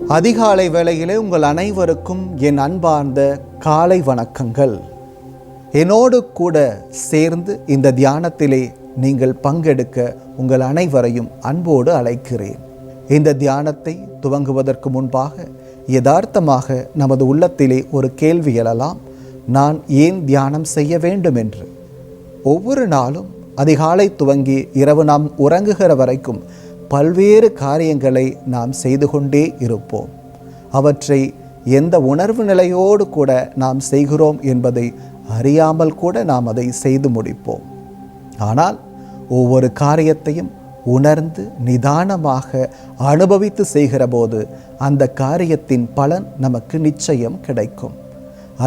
அதிகாலை வேளையிலே உங்கள் அனைவருக்கும் என் அன்பார்ந்த காலை வணக்கங்கள். என்னோடு கூட சேர்ந்து இந்த தியானத்திலே நீங்கள் பங்கெடுக்க உங்கள் அனைவரையும் அன்போடு அழைக்கிறேன். இந்த தியானத்தை துவங்குவதற்கு முன்பாக யதார்த்தமாக நமது உள்ளத்திலே ஒரு கேள்வி எழலாம். நான் ஏன் தியானம் செய்ய வேண்டும் என்று. ஒவ்வொரு நாளும் அதிகாலை துவங்கி இரவு நாம் உறங்குகிற வரைக்கும் பல்வேறு காரியங்களை நாம் செய்து கொண்டே இருப்போம். அவற்றை எந்த உணர்வு நிலையோடு கூட நாம் செய்கிறோம் என்பதை அறியாமல் கூட நாம் அதை செய்து முடிப்போம். ஆனால் ஒவ்வொரு காரியத்தையும் உணர்ந்து நிதானமாக அனுபவித்து செய்கிற போது அந்த காரியத்தின் பலன் நமக்கு நிச்சயம் கிடைக்கும்.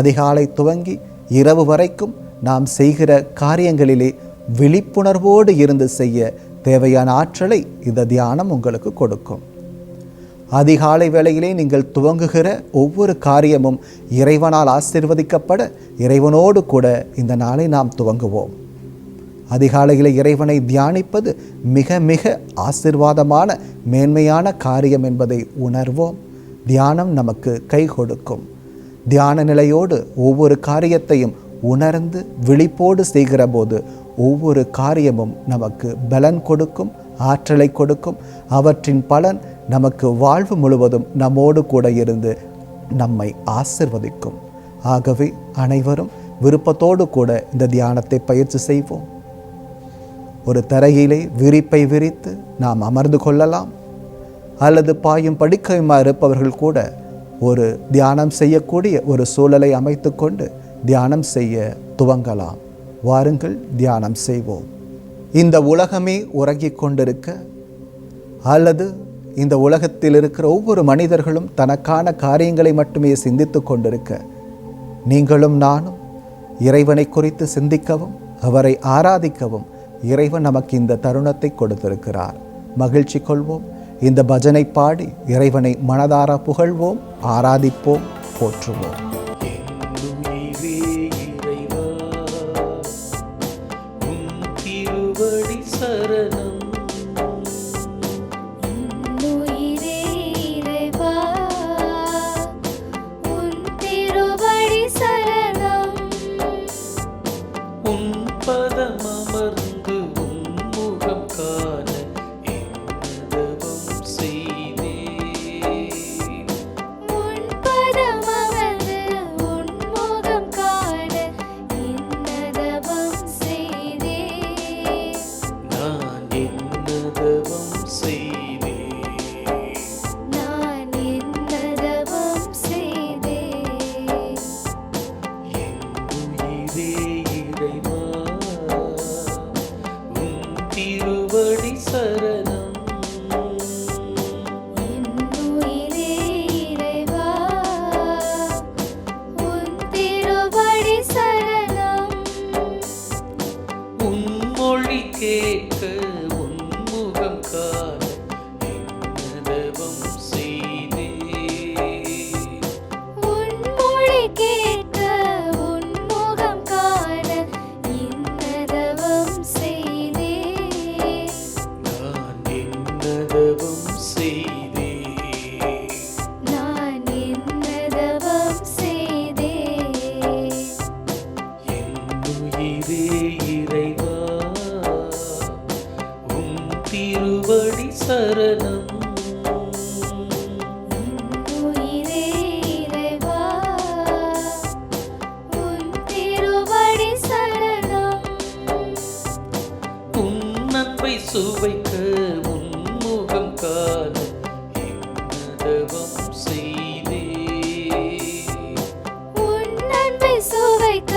அதிகாலை துவங்கி இரவு வரைக்கும் நாம் செய்கிற காரியங்களிலே விழிப்புணர்வோடு இருந்து செய்ய தேவையான ஆற்றலை இந்த தியானம் உங்களுக்கு கொடுக்கும். அதிகாலை வேளையிலே நீங்கள் துவங்குகிற ஒவ்வொரு காரியமும் இறைவனால் ஆசீர்வதிக்கப்பட இறைவனோடு கூட இந்த நாளை நாம் துவங்குவோம். அதிகாலையில் இறைவனை தியானிப்பது மிக மிக ஆசீர்வாதமான மேன்மையான காரியம் என்பதை உணர்வோம். தியானம் நமக்கு கை கொடுக்கும். தியான நிலையோடு ஒவ்வொரு காரியத்தையும் உணர்ந்து விழிப்போடு செய்கிற போது ஒவ்வொரு காரியமும் நமக்கு பலன் கொடுக்கும், ஆற்றலை கொடுக்கும். அவற்றின் பலன் நமக்கு வாழ்வு முழுவதும் நம்மோடு கூட இருந்து நம்மை ஆசிர்வதிக்கும். ஆகவே அனைவரும் விருப்பத்தோடு கூட இந்த தியானத்தை பயிற்சி செய்வோம். ஒரு தரையிலே விரிப்பை விரித்து நாம் அமர்ந்து கொள்ளலாம். அல்லது பாயும் படுக்கையுமா இருப்பவர்கள் கூட ஒரு தியானம் செய்யக்கூடிய ஒரு சூழலை அமைத்து கொண்டு தியானம் செய்ய துவங்கலாம். வாருங்கள், தியானம் செய்வோம். இந்த உலகமே உறங்கிக் கொண்டிருக்க அல்லது இந்த உலகத்தில் இருக்கிற ஒவ்வொரு மனிதர்களும் தனக்கான காரியங்களை மட்டுமே சிந்தித்து கொண்டிருக்க, நீங்களும் நானும் இறைவனை குறித்து சிந்திக்கவும் அவரை ஆராதிக்கவும் இறைவன் நமக்கு இந்த தருணத்தை கொடுத்திருக்கிறார். மகிழ்ச்சி கொள்வோம். இந்த பஜனை பாடி இறைவனை மனதார புகழ்வோம், ஆராதிப்போம், போற்றுவோம். திருவடி சரணம். சுவைக்க உன்முகம் காண தவம் செய்தே. உன் அன்பை சுவைக்க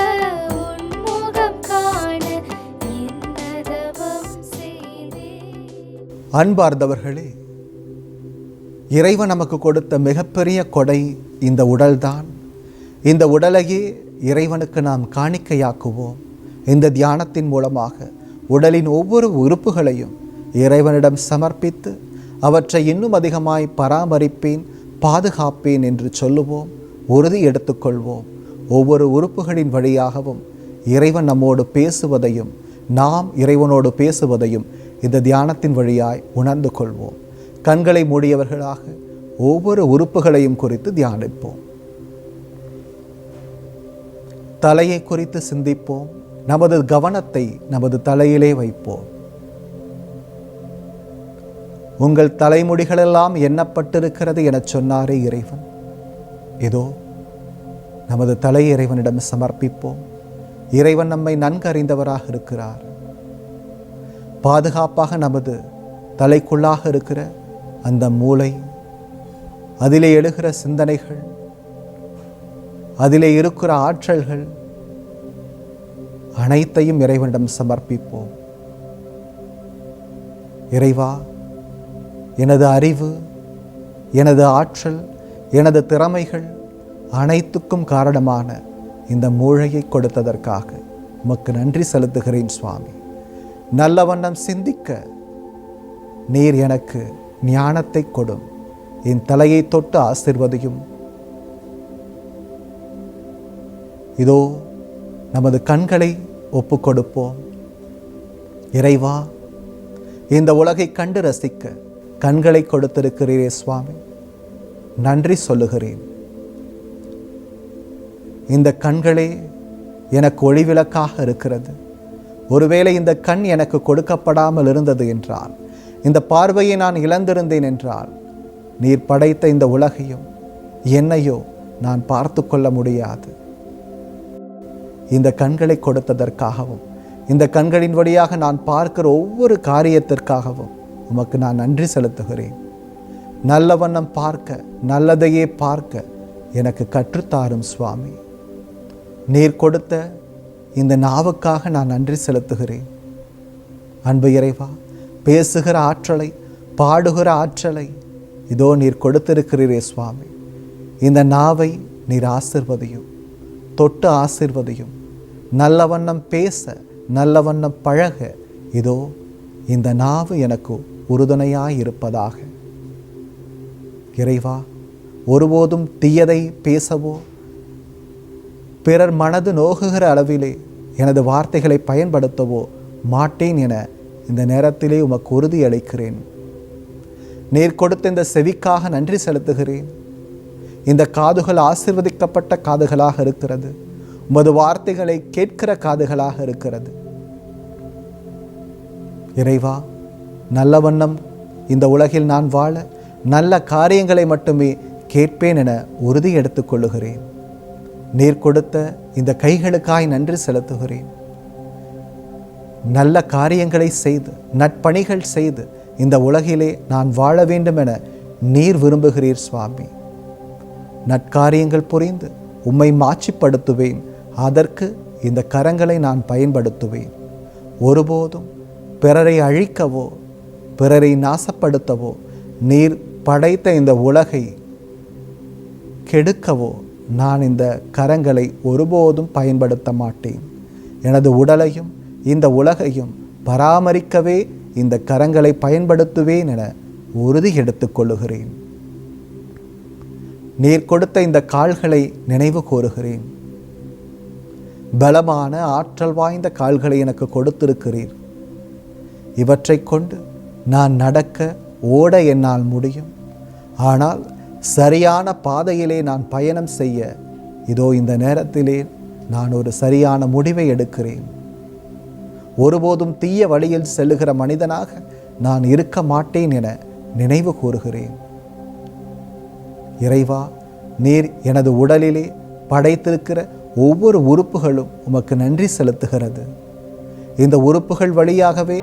உன்முகம் காண தவம் செய்தே. அன்பார்ந்தவர்களே, இறைவன் நமக்கு கொடுத்த மிகப்பெரிய கொடை இந்த உடல்தான். இந்த உடலையே இறைவனுக்கு நாம் காணிக்கையாக்குவோம். இந்த தியானத்தின் மூலமாக உடலின் ஒவ்வொரு உறுப்புகளையும் இறைவனிடம் சமர்ப்பித்து அவற்றை இன்னும் அதிகமாய் பராமரிப்பேன், பாதுகாப்பேன் என்று சொல்லுவோம், உறுதி எடுத்துக்கொள்வோம். ஒவ்வொரு உறுப்புகளின் வழியாகவும் இறைவன் நம்மோடு பேசுவதையும் நாம் இறைவனோடு பேசுவதையும் இந்த தியானத்தின் வழியாய் உணர்ந்து கொள்வோம். கண்களை மூடியவர்களாக ஒவ்வொரு உறுப்புகளையும் குறித்து தியானிப்போம். தலையை குறித்து சிந்திப்போம். நமது கவனத்தை நமது தலையிலே வைப்போம். உங்கள் தலைமுடிகளெல்லாம் எண்ணப்பட்டிருக்கிறது என சொன்னாரே இறைவன். இதோ நமது தலை இறைவனிடம் சமர்ப்பிப்போம். இறைவன் நம்மை நன்கு அறிந்தவராக இருக்கிறார். பாதுகாப்பாக நமது தலைக்குள்ளாக இருக்கிற அந்த மூளை, அதிலே எழுகிற சிந்தனைகள், அதிலே இருக்கிற ஆற்றல்கள் அனைத்தையும் இறைவனிடம் சமர்ப்பிப்போம். இறைவா, எனது அறிவு, எனது ஆற்றல், எனது திறமைகள் அனைத்துக்கும் காரணமான இந்த மூளையை கொடுத்ததற்காக உமக்கு நன்றி செலுத்துகிறேன் சுவாமி. நல்ல வண்ணம் சிந்திக்க நீர் எனக்கு ஞானத்தை கொடும். என் தலையை தொட்டு ஆசீர்வதியும். இதோ நமது கண்களை ஒப்பு கொடுப்போம். இறைவா, இந்த உலகை கண்டு ரசிக்க கண்களை கொடுத்திருக்கிறீரே சுவாமி, நன்றி சொல்லுகிறேன். இந்த கண்களே எனக்கு ஒளிவிளக்காக இருக்கிறது. ஒருவேளை இந்த கண் எனக்கு கொடுக்கப்படாமல் இருந்தது என்றால், இந்த பார்வையை நான் இழந்திருந்தேன் என்றால், நீர் படைத்த இந்த உலகையும் என்னையோ நான் பார்த்து கொள்ள முடியாது. இந்த கண்களை கொடுத்ததற்காகவும், இந்த கண்களின் வழியாக நான் பார்க்கிற ஒவ்வொரு காரியத்திற்காகவும் உமக்கு நான் நன்றி செலுத்துகிறேன். நல்ல வண்ணம் பார்க்க, நல்லதையே பார்க்க எனக்கு கற்றுத்தாரும் சுவாமி. நீர் கொடுத்த இந்த நாவுக்காக நான் நன்றி செலுத்துகிறேன். அன்பு இறைவா, பேசுகிற ஆற்றலை, பாடுகிற ஆற்றலை இதோ நீர் கொடுத்திருக்கிறீரே சுவாமி. இந்த நாவை நீர் ஆசீர்வதியும், தொட்டு ஆசீர்வதியும். நல்ல வண்ணம் பேச, நல்ல வண்ணம் பழக இதோ இந்த நாவு எனக்கு உறுதுணையாயிருப்பதாக. இறைவா, ஒருபோதும் தீயதை பேசவோ, பிறர் மனது நோகுகிற அளவிலே எனது வார்த்தைகளை பயன்படுத்தவோ மாட்டேன் என இந்த நேரத்திலே உமக்கு உறுதி அளிக்கிறேன். நீர் கொடுத்த இந்த செவிக்காக நன்றி செலுத்துகிறேன். இந்த காதுகள் ஆசீர்வதிக்கப்பட்ட காதுகளாக இருக்கிறது. உமது வார்த்தைகளை கேட்கிற காதுகளாக இருக்கிறது. இறைவா, நல்ல வண்ணம் இந்த உலகில் நான் வாழ நல்ல காரியங்களை மட்டுமே கேட்பேன் என உறுதி எடுத்துக் கொள்ளுகிறேன். நீர் கொடுத்த இந்த கைகளுக்காய் நன்றி செலுத்துகிறேன். நல்ல காரியங்களை செய்து, நற்பணிகள் செய்து இந்த உலகிலே நான் வாழ வேண்டும் என நீர் விரும்புகிறீர் சுவாமி. நற்காரியங்கள் புரிந்து உம்மை மாட்சிப்படுத்துவேன். அதற்கு இந்த கரங்களை நான் பயன்படுத்துவேன். ஒருபோதும் பிறரை அழிக்கவோ, பிறரை நாசப்படுத்தவோ, நீர் படைத்த இந்த உலகை கெடுக்கவோ நான் இந்த கரங்களை ஒருபோதும் பயன்படுத்த மாட்டேன். எனது உடலையும் இந்த உலகையும் பராமரிக்கவே இந்த கரங்களை பயன்படுத்துவேன் என உறுதி எடுத்துக்கொள்ளுகிறேன். நீர் கொடுத்த இந்த கால்களை நினைவு கூறுகிறேன். பலமான ஆற்றல் வாய்ந்த கால்களை எனக்கு கொடுத்திருக்கிறீர். இவற்றை கொண்டு நான் நடக்க, ஓட என்னால் முடியும். ஆனால் சரியான பாதையிலே நான் பயணம் செய்ய இதோ இந்த நேரத்திலே நான் ஒரு சரியான முடிவை எடுக்கிறேன். ஒருபோதும் தீய வழியில் செல்லுகிற மனிதனாக நான் இருக்க மாட்டேன் என நினைவு கூறுகிறேன். இறைவா, நீர் எனது உடலிலே படைத்திருக்கிற ஒவ்வொரு உறுப்புகளும் உமக்கு நன்றி செலுத்துகிறது. இந்த உறுப்புகள் வழியாகவே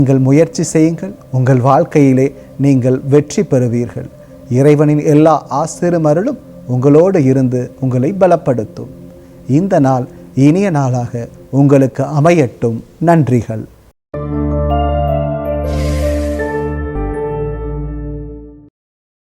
நீங்கள் முயற்சி செய்யுங்கள், உங்கள் வாழ்க்கையிலே நீங்கள் வெற்றி பெறுவீர்கள். இறைவனின் எல்லா ஆசீர்வாதங்களும் உங்களோடு இருந்து உங்களை பலப்படுத்தும். இந்த நாள் இனிய நாளாக உங்களுக்கு அமையட்டும். நன்றிகள்.